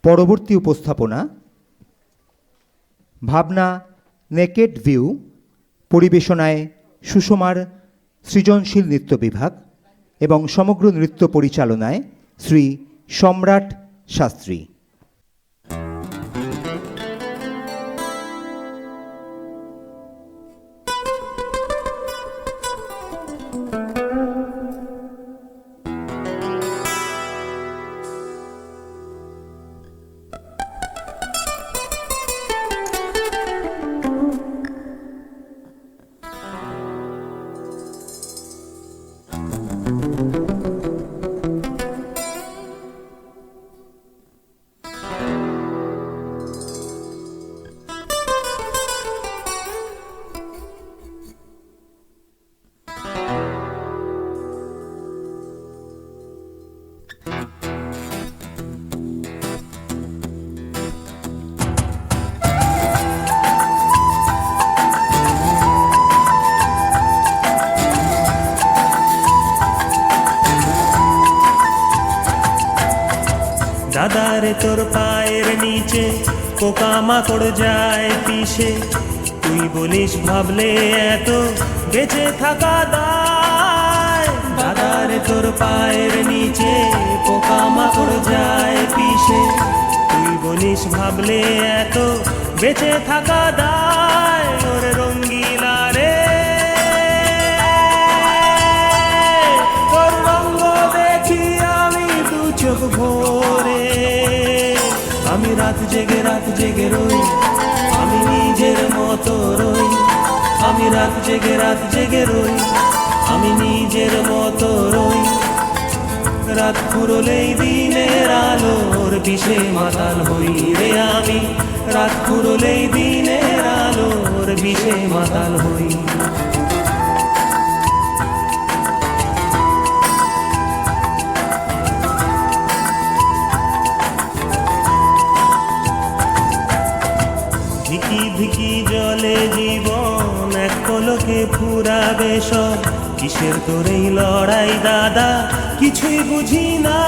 পরবর্তী উপস্থাপনা ভাবনা নেকেড ভিউ, পরিবেশনায় সুষমার সৃজনশীল নৃত্য বিভাগ এবং সমগ্র নৃত্য পরিচালনায় শ্রী সম্রাট শাস্ত্রী। দাদারে তোর পায়ের নিচে পোকামাকড় যায় পিষে, তুই বলিস ভাবলে এত বেঁচে থাকা দায়। দাদারে তোর পায়ের নিচে পোকামাকড় যায় পিষে, তুই বলিস ভাবলে এত বেঁচে থাকা দায়। ওরে রঙ্গিলা রে, তোর রঙ্গ দেখি আমি দু চোখ ভরে, আমি রাত জেগে রই, আমি নিজের মতো রই। আমি রাত জেগে রই, আমি নিজের মতো রই। রাত ফুরলেই দিনের আলোর বিষে মাতাল হই রে আমি, রাত ফুরলেই দিনের আলোর বিষে মাতাল হই। ধিকি ধিকি জলে জীবন এক পলকে ফুরাবে সব, কিসের তোর এই লড়াই দাদা কিছুই বুঝি না।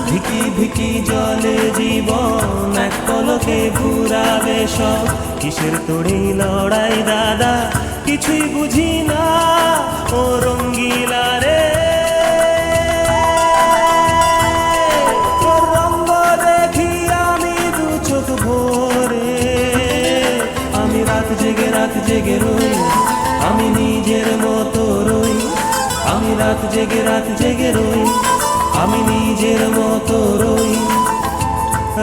ধিকি ধিকি জলে জীবন এক পলকে ফুরাবে সব, কিসের তোর এই লড়াই দাদা কিছুই বুঝি না। ও রঙ্গিলা রে, তোর রঙ্গ দেখি আমি দু চোখ ভরে, আমি রাত জেগে রই, আমি নিজের মতো রই। আমি রাত জেগে রই, আমি নিজের মতো রই।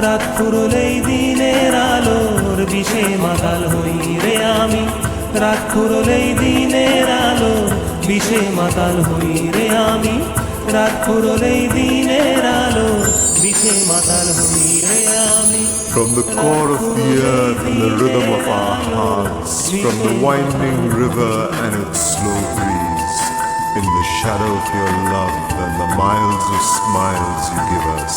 রাত ফুরলেই দিনের আলোর বিষে মাতাল হই রে আমি, রাত ফুরলেই দিনের আলোর বিষে মাতাল হই রে আমি, রাত ফুরলেই দিনের আলোর বিষে মাতাল হই রে আমি। From the core of the earth and the rhythm of our hearts, from the winding river and its slow breeze, in the shadow of your love and the miles of smiles you give us.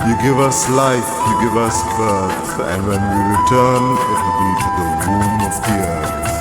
You give us life, you give us birth, and when we return, it will be to the womb of the earth.